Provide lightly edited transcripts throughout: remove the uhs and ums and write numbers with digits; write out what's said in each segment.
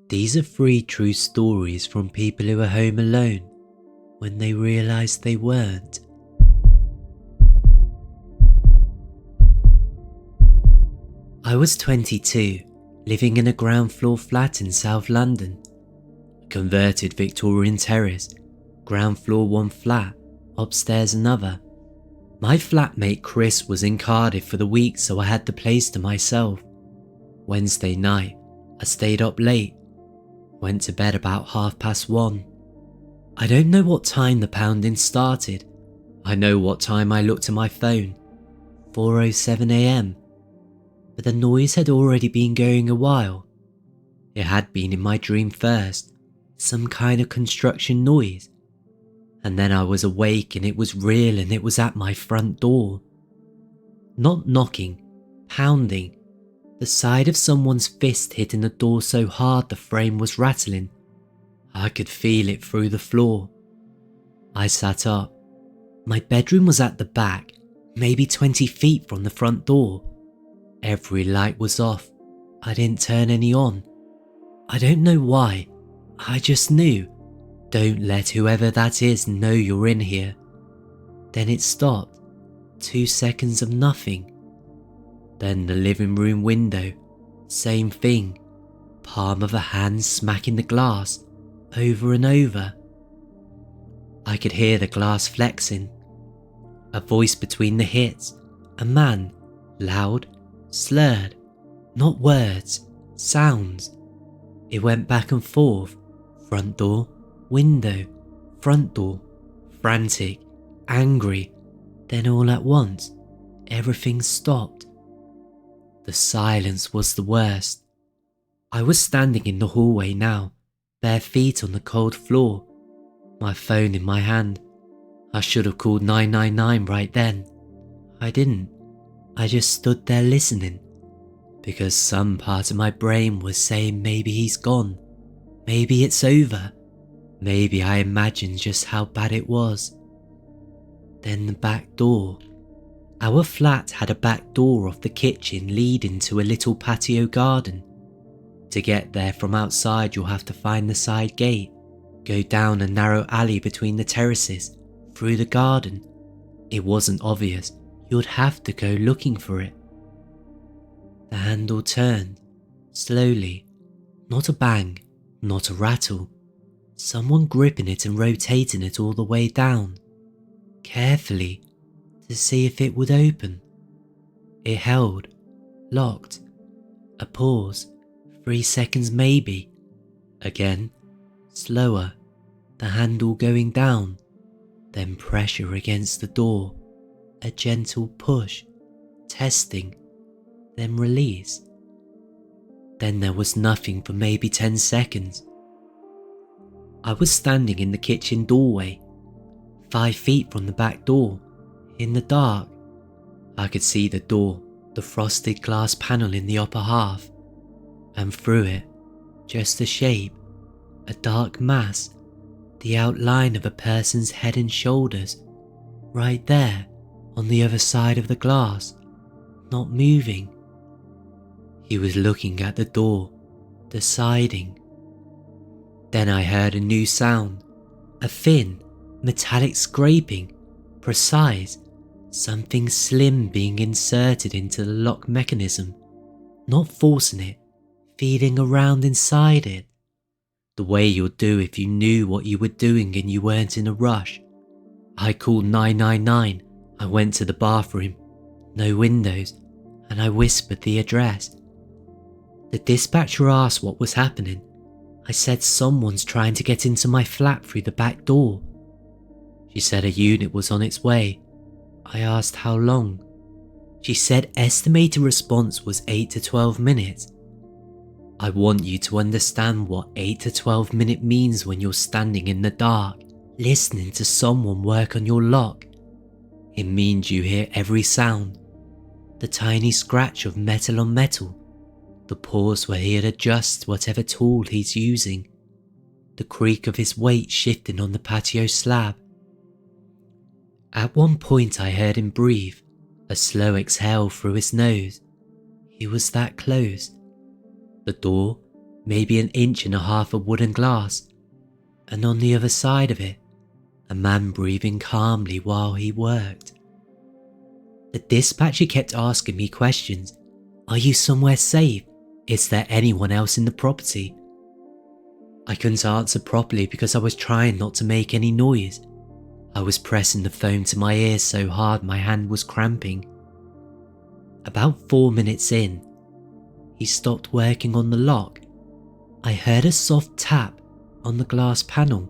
These are 3 true stories from people who were home alone when they realised they weren't. I was 22, living in a ground floor flat in South London. A converted Victorian terrace, ground floor 1 flat, upstairs another. My flatmate Chris was in Cardiff for the week, so I had the place to myself. Wednesday night, I stayed up late. Went to bed about 1:30. I don't know what time the pounding started. I know what time I looked at my phone, 4:07 AM. But the noise had already been going a while. It had been in my dream first, some kind of construction noise. And then I was awake and it was real and it was at my front door. Not knocking, pounding. The side of someone's fist hitting the door so hard the frame was rattling. I could feel it through the floor. I sat up. My bedroom was at the back, maybe 20 feet from the front door. Every light was off. I didn't turn any on. I don't know why. I just knew. Don't let whoever that is know you're in here. Then it stopped. 2 seconds of nothing. Then the living room window. Same thing. Palm of a hand smacking the glass. Over and over. I could hear the glass flexing. A voice between the hits. A man. Loud. Slurred. Not words. Sounds. It went back and forth. Front door. Window, front door, frantic, angry, then all at once, everything stopped. The silence was the worst. I was standing in the hallway now, bare feet on the cold floor, my phone in my hand. I should have called 999 right then. I didn't. I just stood there listening, because some part of my brain was saying maybe he's gone, maybe it's over. Maybe I imagined just how bad it was. Then the back door. Our flat had a back door off the kitchen leading to a little patio garden. To get there from outside you'll have to find the side gate, go down a narrow alley between the terraces, through the garden. It wasn't obvious, you'd have to go looking for it. The handle turned, slowly, not a bang, not a rattle. Someone gripping it and rotating it all the way down, carefully, to see if it would open. It held, locked. A pause, 3 seconds maybe. Again, slower, the handle going down, then pressure against the door, a gentle push, testing, then release. Then there was nothing for maybe 10 seconds. I was standing in the kitchen doorway, 5 feet from the back door, in the dark. I could see the door, the frosted glass panel in the upper half, and through it, just a shape, a dark mass, the outline of a person's head and shoulders, right there on the other side of the glass, not moving. He was looking at the door, deciding. Then I heard a new sound, a thin, metallic scraping, precise, something slim being inserted into the lock mechanism, not forcing it, feeling around inside it, the way you'd do if you knew what you were doing and you weren't in a rush. I called 999, I went to the bathroom, no windows, and I whispered the address. The dispatcher asked what was happening. I said someone's trying to get into my flat through the back door. She said a unit was on its way. I asked how long. She said estimated response was 8 to 12 minutes. I want you to understand what 8 to 12 minute means when you're standing in the dark, listening to someone work on your lock. It means you hear every sound, the tiny scratch of metal on metal, the pause where he'd adjust whatever tool he's using, the creak of his weight shifting on the patio slab. At one point I heard him breathe, a slow exhale through his nose. He was that close. The door, maybe an inch and a half of wooden glass, and on the other side of it, a man breathing calmly while he worked. The dispatcher kept asking me questions. Are you somewhere safe? Is there anyone else in the property? I couldn't answer properly because I was trying not to make any noise. I was pressing the phone to my ear so hard my hand was cramping. About 4 minutes in, he stopped working on the lock. I heard a soft tap on the glass panel.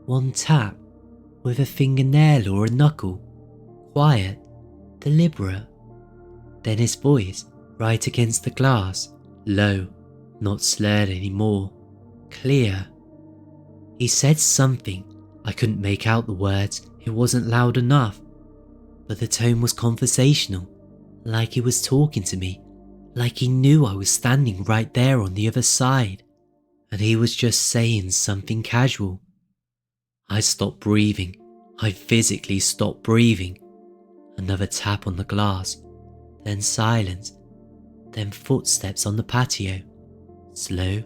One tap, with a fingernail or a knuckle. Quiet, deliberate. Then his voice, right against the glass, low, not slurred anymore, clear. He said something. I couldn't make out the words, it wasn't loud enough. But the tone was conversational, like he was talking to me, like he knew I was standing right there on the other side, and he was just saying something casual. I stopped breathing. I physically stopped breathing. Another tap on the glass, then silence, then footsteps on the patio, slow,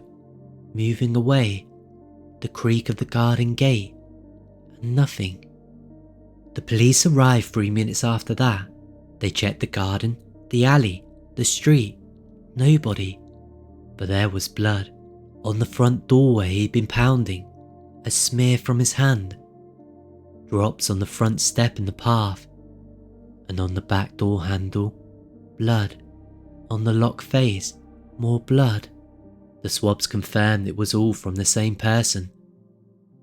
moving away, the creak of the garden gate, and nothing. The police arrived 3 minutes after that. They checked the garden, the alley, the street, nobody. But there was blood, on the front door where he'd been pounding, a smear from his hand, drops on the front step in the path, and on the back door handle, blood. On the lock face, more blood. The swabs confirmed it was all from the same person.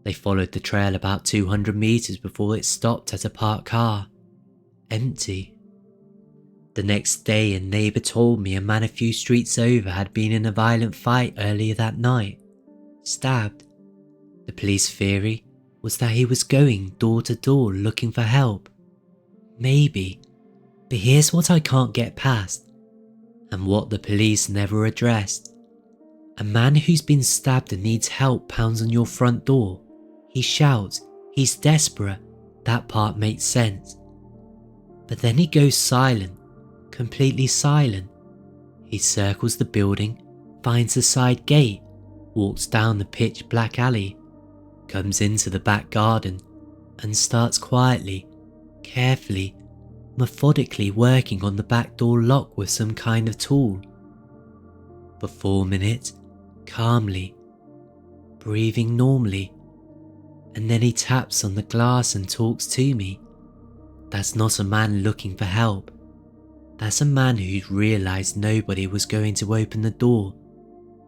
They followed the trail about 200 meters before it stopped at a parked car. Empty. The next day, a neighbor told me a man a few streets over had been in a violent fight earlier that night. Stabbed. The police theory was that he was going door to door looking for help. Maybe. But here's what I can't get past, and what the police never addressed. A man who's been stabbed and needs help pounds on your front door. He shouts, he's desperate, that part makes sense. But then he goes silent, completely silent. He circles the building, finds the side gate, walks down the pitch black alley, comes into the back garden, and starts quietly, carefully, methodically working on the back door lock with some kind of tool. For 4 minutes, calmly, breathing normally, and then he taps on the glass and talks to me. That's not a man looking for help. That's a man who'd realised nobody was going to open the door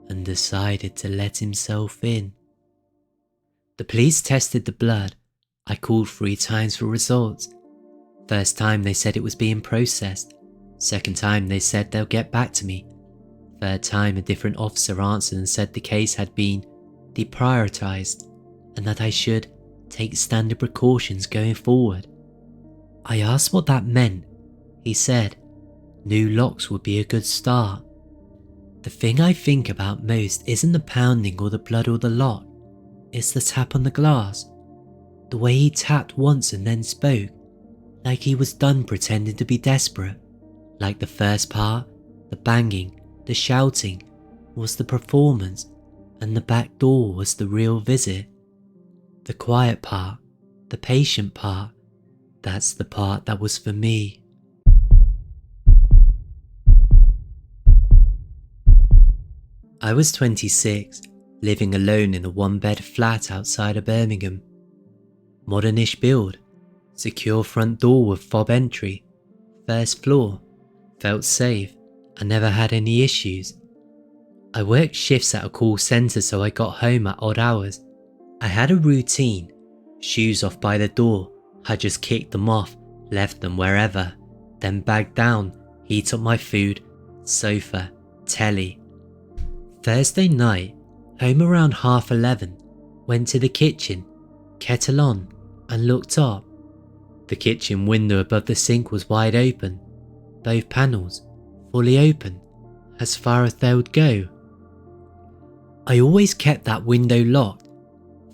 and decided to let himself in. The police tested the blood. I called 3 times for results. First time they said it was being processed. Second time they said they'll get back to me. Third time a different officer answered and said the case had been deprioritised and that I should take standard precautions going forward. I asked what that meant. He said, new locks would be a good start. The thing I think about most isn't the pounding or the blood or the lock. It's the tap on the glass. The way he tapped once and then spoke, like he was done pretending to be desperate. Like the first part, the banging, the shouting, was the performance, and the back door was the real visit. The quiet part, the patient part, that's the part that was for me. I was 26, living alone in a 1-bed flat outside of Birmingham. Modernish build, secure front door with fob entry, first floor, felt safe, I never had any issues. I worked shifts at a call centre so I got home at odd hours. I had a routine, shoes off by the door, I just kicked them off, left them wherever, then bagged down, heat up my food, sofa, telly. Thursday night, home around 11:30, went to the kitchen, kettle on, and looked up. The kitchen window above the sink was wide open, both panels, fully open, as far as they would go. I always kept that window locked.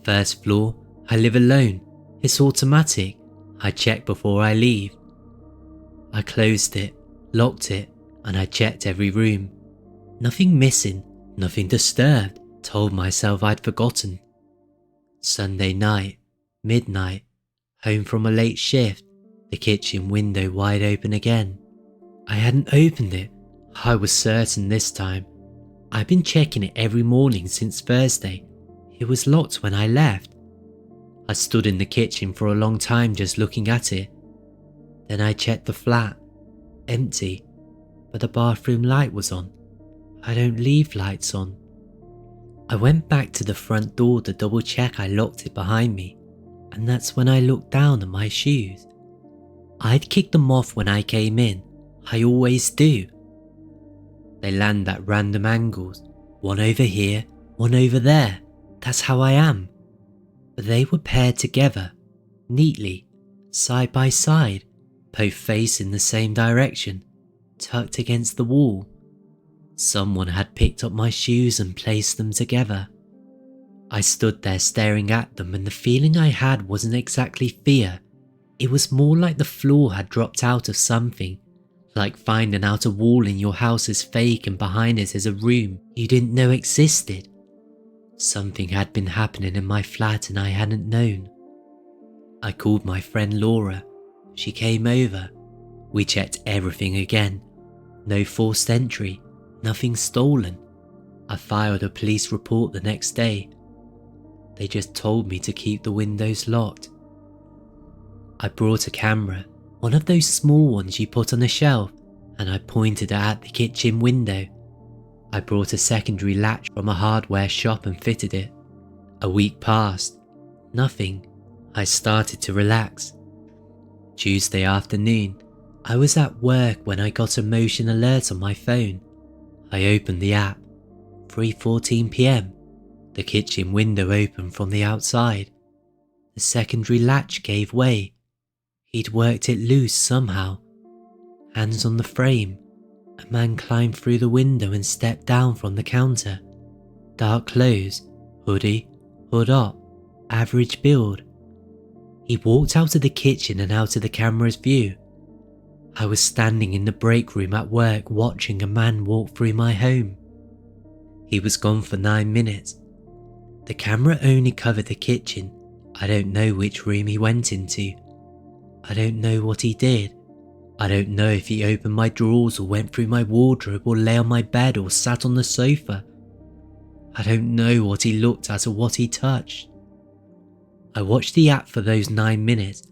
First floor, I live alone, it's automatic, I check before I leave. I closed it, locked it, and I checked every room. Nothing missing, nothing disturbed, Told myself I'd forgotten. Sunday night, midnight, home from a late shift, the kitchen window wide open again. I hadn't opened it, I was certain this time. I'd been checking it every morning since Thursday. It was locked when I left. I stood in the kitchen for a long time just looking at it. Then I checked the flat. Empty, but the bathroom light was on. I don't leave lights on. I went back to the front door to double check I locked it behind me, and that's when I looked down at my shoes. I'd kicked them off when I came in, I always do. They land at random angles, one over here, one over there, that's how I am. But they were paired together, neatly, side by side, both facing the same direction, tucked against the wall. Someone had picked up my shoes and placed them together. I stood there staring at them, and the feeling I had wasn't exactly fear. It was more like the floor had dropped out of something, like finding out a wall in your house is fake and behind it is a room you didn't know existed. Something had been happening in my flat and I hadn't known. I called my friend Laura. She came over. We checked everything again. No forced entry. Nothing stolen. I filed a police report the next day. They just told me to keep the windows locked. I brought a camera, one of those small ones you put on a shelf, and I pointed it at the kitchen window. I brought a secondary latch from a hardware shop and fitted it. A week passed. Nothing. I started to relax. Tuesday afternoon, I was at work when I got a motion alert on my phone. I opened the app. 3:14 p.m. The kitchen window opened from the outside. The secondary latch gave way. He'd worked it loose somehow. Hands on the frame. A man climbed through the window and stepped down from the counter. Dark clothes, hoodie, hood up, average build. He walked out of the kitchen and out of the camera's view. I was standing in the break room at work watching a man walk through my home. He was gone for 9 minutes. The camera only covered the kitchen. I don't know which room he went into. I don't know what he did. I don't know if he opened my drawers or went through my wardrobe or lay on my bed or sat on the sofa. I don't know what he looked at or what he touched. I watched the app for those 9 minutes,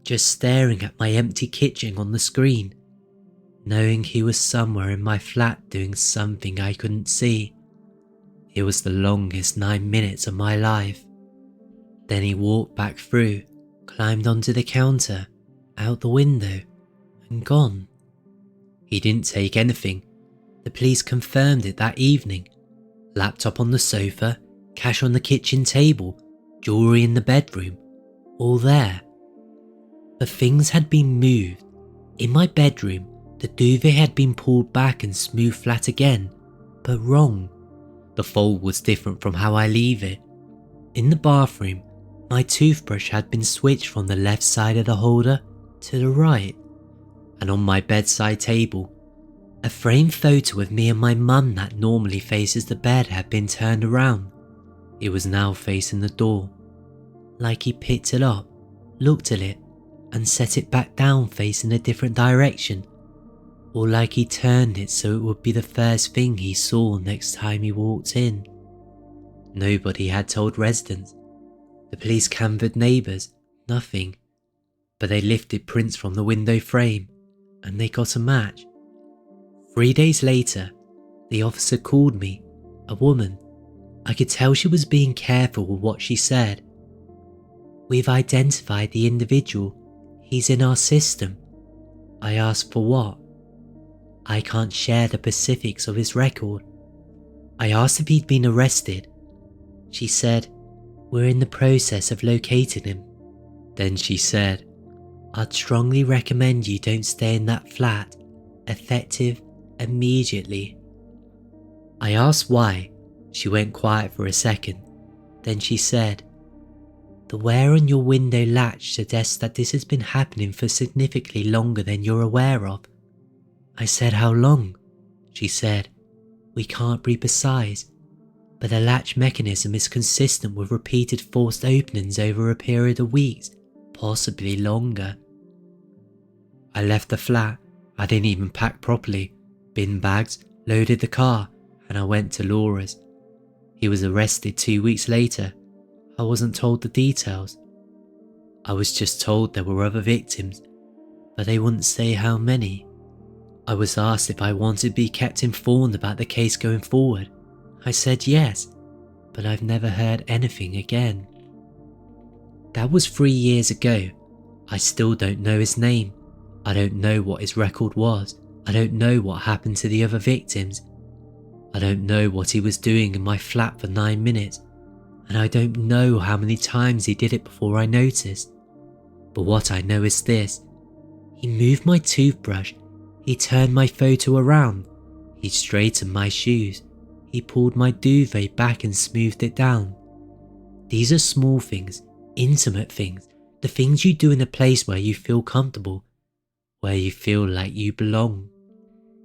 just staring at my empty kitchen on the screen, knowing he was somewhere in my flat doing something I couldn't see. It was the longest 9 minutes of my life. Then he walked back through, climbed onto the counter, out the window, and gone. He didn't take anything. The police confirmed it that evening. Laptop on the sofa, cash on the kitchen table, jewellery in the bedroom, all there. The things had been moved. In my bedroom, the duvet had been pulled back and smoothed flat again, but wrong. The fold was different from how I leave it. In the bathroom, my toothbrush had been switched from the left side of the holder to the right, and on my bedside table, a framed photo of me and my mum that normally faces the bed had been turned around. It was now facing the door, like he picked it up, looked at it, and set it back down facing a different direction, or like he turned it so it would be the first thing he saw next time he walked in. Nobody had told residents. The police canvassed neighbours, nothing. But they lifted prints from the window frame, and they got a match. 3 days later, the officer called me, a woman. I could tell she was being careful with what she said. "We've identified the individual. He's in our system." I asked for what? I can't share the specifics of his record. I asked if he'd been arrested. She said, "We're in the process of locating him." Then she said, "I'd strongly recommend you don't stay in that flat. Effective immediately." I asked why. She went quiet for a second. Then she said, "The wear on your window latch suggests that this has been happening for significantly longer than you're aware of." I said, "How long?" She said, "We can't be precise, but the latch mechanism is consistent with repeated forced openings over a period of weeks, possibly longer. I left the flat. I didn't even pack properly, bin bags, loaded the car, and I went to Laura's. He was arrested 2 weeks later. I wasn't told the details. I was just told there were other victims, but they wouldn't say how many. I was asked if I wanted to be kept informed about the case going forward. I said yes, but I've never heard anything again. That was 3 years ago. I still don't know his name. I don't know what his record was. I don't know what happened to the other victims. I don't know what he was doing in my flat for 9 minutes, and I don't know how many times he did it before I noticed. But what I know is this: he moved my toothbrush, he turned my photo around, he straightened my shoes, he pulled my duvet back and smoothed it down. These are small things, intimate things, the things you do in a place where you feel comfortable, where you feel like you belong.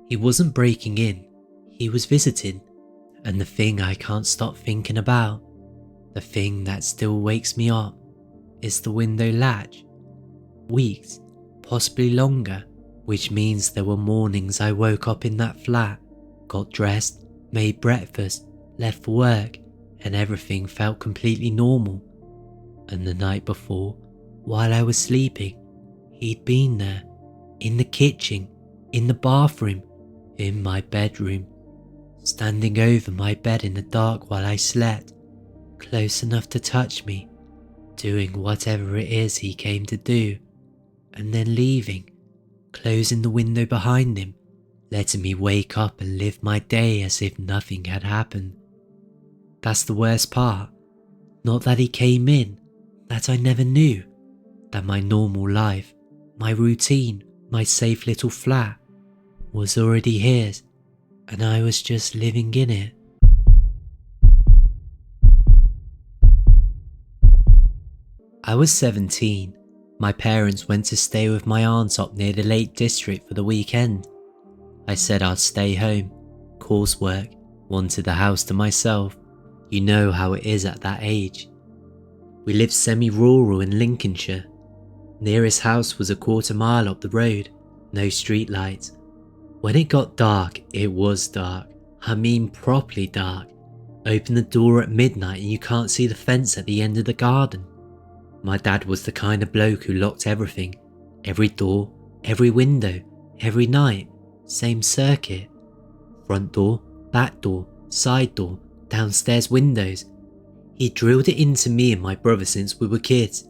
He wasn't breaking in, he was visiting, and the thing I can't stop thinking about, the thing that still wakes me up, is the window latch. Weeks, possibly longer, which means there were mornings I woke up in that flat, got dressed, made breakfast, left for work, and everything felt completely normal. And the night before, while I was sleeping, he'd been there, in the kitchen, in the bathroom, in my bedroom, standing over my bed in the dark while I slept, close enough to touch me, doing whatever it is he came to do, and then leaving, closing the window behind him, letting me wake up and live my day as if nothing had happened. That's the worst part. Not that he came in, that I never knew, that my normal life, my routine, my safe little flat, was already his, and I was just living in it. I was 17. My parents went to stay with my aunt up near the Lake District for the weekend. I said I'd stay home, coursework, wanted the house to myself. You know how it is at that age. We lived semi-rural in Lincolnshire. Nearest house was a quarter-mile up the road, no street lights. When it got dark, it was dark. I mean properly dark. Open the door at midnight and you can't see the fence at the end of the garden. My dad was the kind of bloke who locked everything, every door, every window, every night, same circuit. Front door, back door, side door, downstairs windows. He drilled it into me and my brother since we were kids.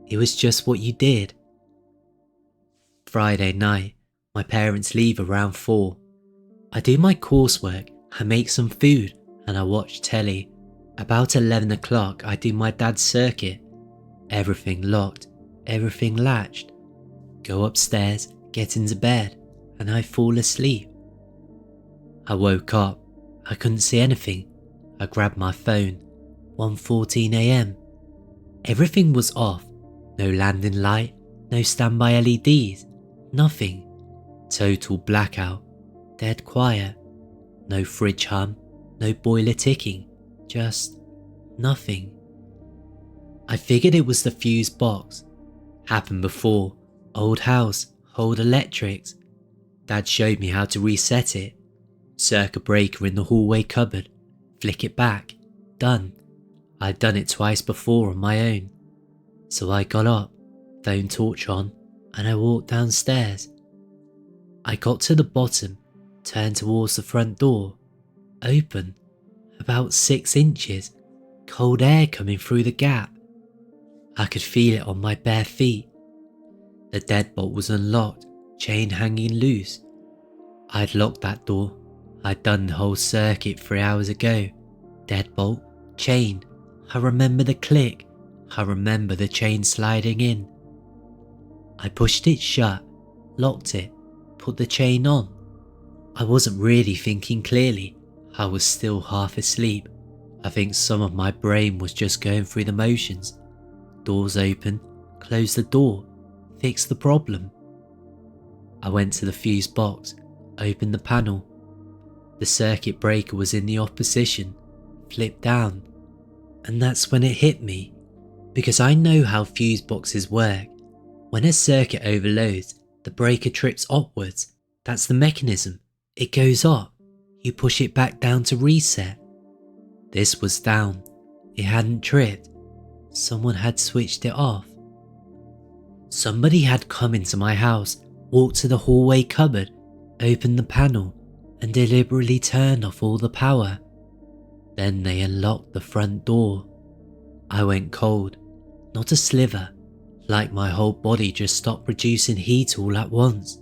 It was just what you did. Friday night, my parents leave around 4. I do my coursework, I make some food, and I watch telly. About 11 o'clock, I do my dad's circuit. Everything locked, everything latched. Go upstairs, get into bed, and I fall asleep. I woke up, I couldn't see anything. I grabbed my phone, 1:14 AM. Everything was off, no landing light, no standby LEDs, nothing. Total blackout, dead quiet, no fridge hum, no boiler ticking, just nothing. I figured it was the fuse box. Happened before, old house, old electrics. Dad showed me how to reset it. Circuit breaker in the hallway cupboard, flick it back, done. I'd done it twice before on my own. So I got up, phone torch on, and I walked downstairs. I got to the bottom, turned towards the front door, open, about 6 inches, cold air coming through the gap. I could feel it on my bare feet. The deadbolt was unlocked, chain hanging loose. I'd locked that door. I'd done the whole circuit 3 hours ago. Deadbolt, chain. I remember the click. I remember the chain sliding in. I pushed it shut, locked it, put the chain on. I wasn't really thinking clearly. I was still half asleep. I think some of my brain was just going through the motions. Doors open, close the door, fix the problem. I went to the fuse box, opened the panel. The circuit breaker was in the off position, flipped down, and that's when it hit me, because I know how fuse boxes work. When a circuit overloads, the breaker trips upwards. That's the mechanism. It goes up, you push it back down to reset. This was down, it hadn't tripped. Someone had switched it off. Somebody had come into my house, walked to the hallway cupboard, opened the panel, and deliberately turned off all the power. Then they unlocked the front door. I went cold, not a sliver, like my whole body just stopped producing heat all at once.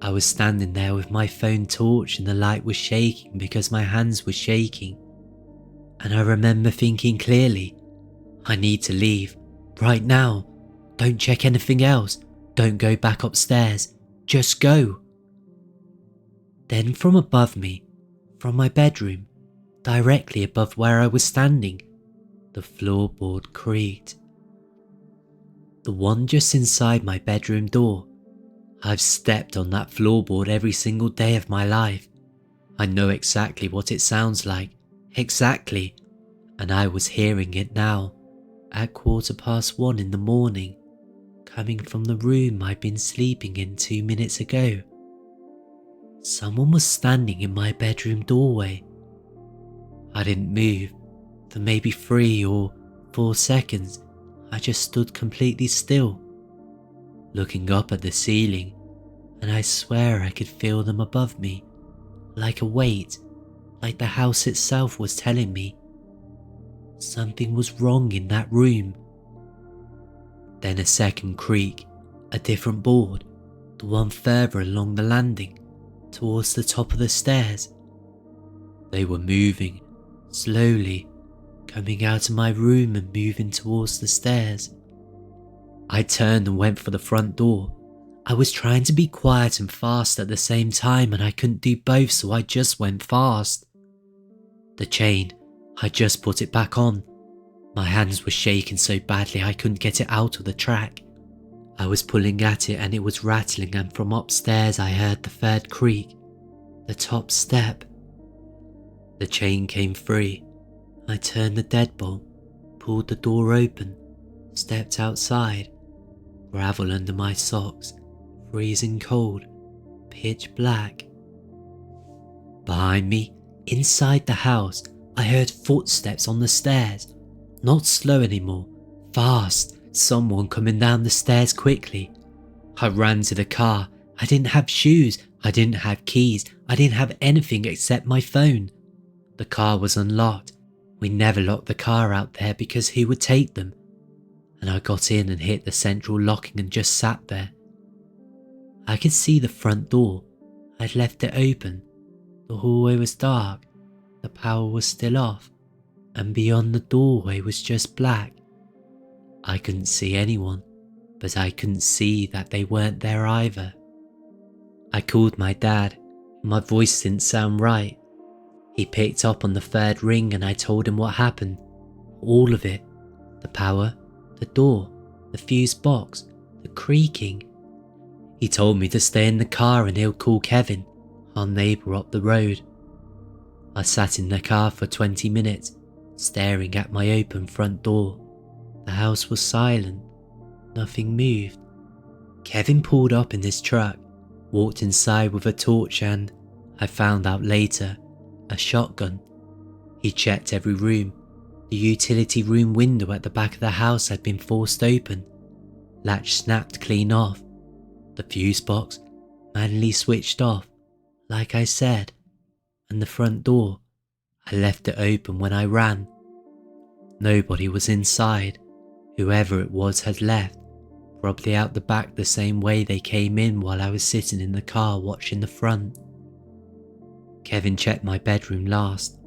I was standing there with my phone torch and the light was shaking because my hands were shaking. And I remember thinking clearly, I need to leave, right now. Don't check anything else, don't go back upstairs, just go. Then from above me, from my bedroom, directly above where I was standing, the floorboard creaked. The one just inside my bedroom door. I've stepped on that floorboard every single day of my life. I know exactly what it sounds like, exactly, and I was hearing it now, at 1:15 in the morning, coming from the room I'd been sleeping in 2 minutes ago. Someone was standing in my bedroom doorway. I didn't move. For maybe 3 or 4 seconds, I just stood completely still, looking up at the ceiling, and I swear I could feel them above me, like a weight, like the house itself was telling me. Something was wrong in that room. Then a second creak, a different board, the one further along the landing, towards the top of the stairs. They were moving, slowly, coming out of my room and moving towards the stairs. I turned and went for the front door. I was trying to be quiet and fast at the same time and I couldn't do both, so I just went fast. The chain, I just put it back on. My hands were shaking so badly I couldn't get it out of the track. I was pulling at it and it was rattling, and from upstairs I heard the third creak, the top step. The chain came free. I turned the deadbolt, pulled the door open, stepped outside, gravel under my socks, freezing cold, pitch black. Behind me, inside the house, I heard footsteps on the stairs, not slow anymore, fast, someone coming down the stairs quickly. I ran to the car. I didn't have shoes, I didn't have keys, I didn't have anything except my phone. The car was unlocked. We never locked the car out there because who would take them? And I got in and hit the central locking and just sat there. I could see the front door. I'd left it open. The hallway was dark. The power was still off. And beyond the doorway was just black. I couldn't see anyone, but I couldn't see that they weren't there either. I called my dad. My voice didn't sound right. He picked up on the third ring and I told him what happened. All of it. The power, the door, the fuse box, the creaking. He told me to stay in the car and he'll call Kevin, our neighbour up the road. I sat in the car for 20 minutes, staring at my open front door. The house was silent. Nothing moved. Kevin pulled up in his truck, walked inside with a torch and, I found out later, a shotgun. He checked every room. The utility room window at the back of the house had been forced open. Latch snapped clean off. The fuse box manually switched off, like I said. And the front door, I left it open when I ran. Nobody was inside. Whoever it was had left, probably out the back the same way they came in while I was sitting in the car watching the front. Kevin checked my bedroom last.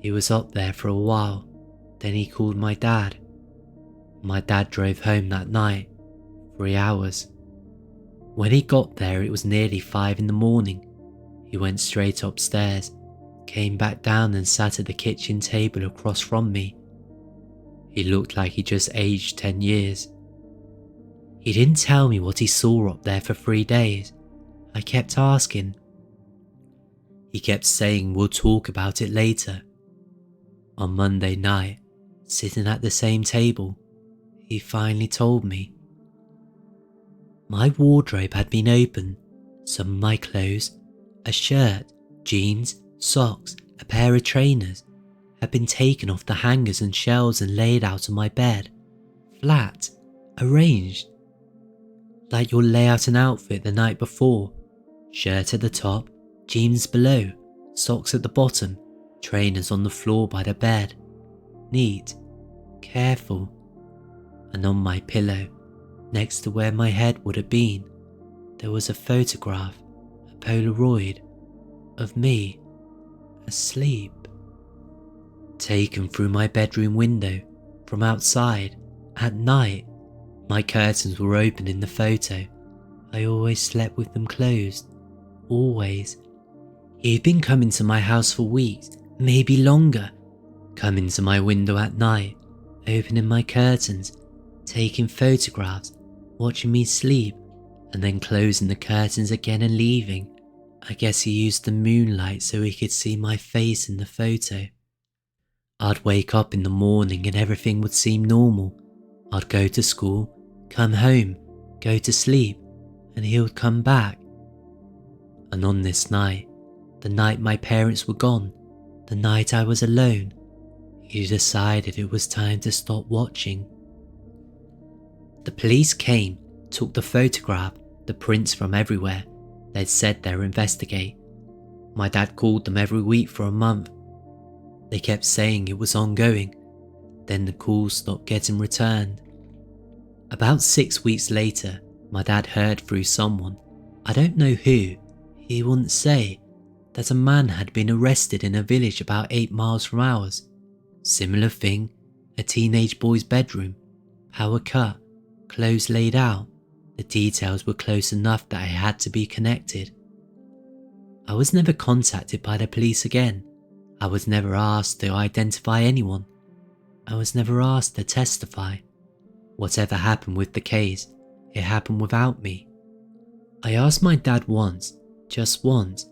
He was up there for a while, then he called my dad. My dad drove home that night, 3 hours. When he got there it was nearly 5 in the morning. He went straight upstairs, came back down and sat at the kitchen table across from me. He looked like he just aged 10 years. He didn't tell me what he saw up there for 3 days. I kept asking. He kept saying we'll talk about it later. On Monday night, sitting at the same table, he finally told me. My wardrobe had been opened. Some of my clothes, a shirt, jeans, socks, a pair of trainers, had been taken off the hangers and shelves and laid out on my bed, flat, arranged. Like you'll lay out an outfit the night before, shirt at the top, jeans below, socks at the bottom, trainers on the floor by the bed. Neat, careful. And on my pillow, next to where my head would have been, there was a photograph, a polaroid, of me, asleep. Taken through my bedroom window, from outside, at night. My curtains were open in the photo. I always slept with them closed. Always. He'd been coming to my house for weeks, maybe longer. Coming to my window at night, opening my curtains, taking photographs, watching me sleep, and then closing the curtains again and leaving. I guess he used the moonlight so he could see my face in the photo. I'd wake up in the morning and everything would seem normal. I'd go to school, come home, go to sleep, and he would come back. And on this night, the night my parents were gone, the night I was alone, he decided it was time to stop watching. The police came, took the photograph, the prints from everywhere. They'd said they'd investigate. My dad called them every week for a month. They kept saying it was ongoing. Then the calls stopped getting returned. About 6 weeks later, my dad heard through someone, I don't know who, he wouldn't say, that a man had been arrested in a village about 8 miles from ours. Similar thing, a teenage boy's bedroom, power cut, clothes laid out. The details were close enough that I had to be connected. I was never contacted by the police again. I was never asked to identify anyone. I was never asked to testify. Whatever happened with the case, it happened without me. I asked my dad once, just once,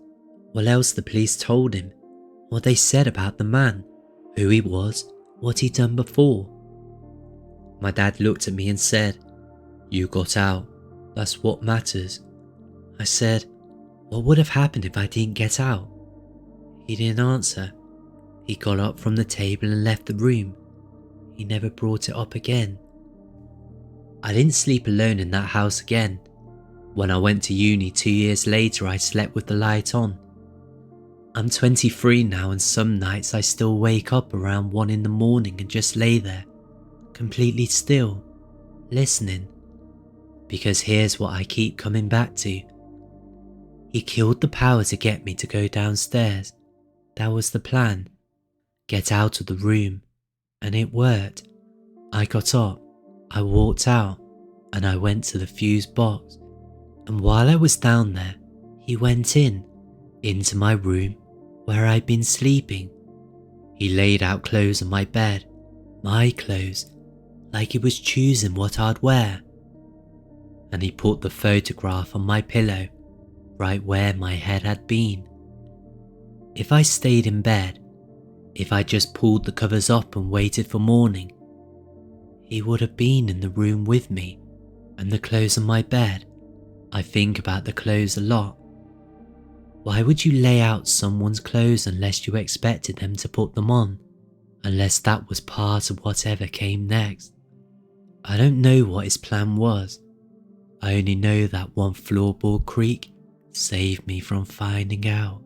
what else the police told him, what they said about the man, who he was, what he'd done before. My dad looked at me and said, "You got out. That's what matters." I said, "What would have happened if I didn't get out?" He didn't answer. He got up from the table and left the room. He never brought it up again. I didn't sleep alone in that house again. When I went to uni 2 years later, I slept with the light on. I'm 23 now, and some nights I still wake up around 1 in the morning and just lay there, completely still, listening. Because here's what I keep coming back to. He killed the power to get me to go downstairs. That was the plan. Get out of the room. And it worked. I got up, I walked out, and I went to the fuse box. And while I was down there, he went into my room where I'd been sleeping. He laid out clothes on my bed, my clothes, like he was choosing what I'd wear. And he put the photograph on my pillow, right where my head had been. If I stayed in bed, if I just pulled the covers up and waited for morning, he would have been in the room with me, and the clothes on my bed. I think about the clothes a lot. Why would you lay out someone's clothes unless you expected them to put them on? Unless that was part of whatever came next. I don't know what his plan was. I only know that one floorboard creak saved me from finding out.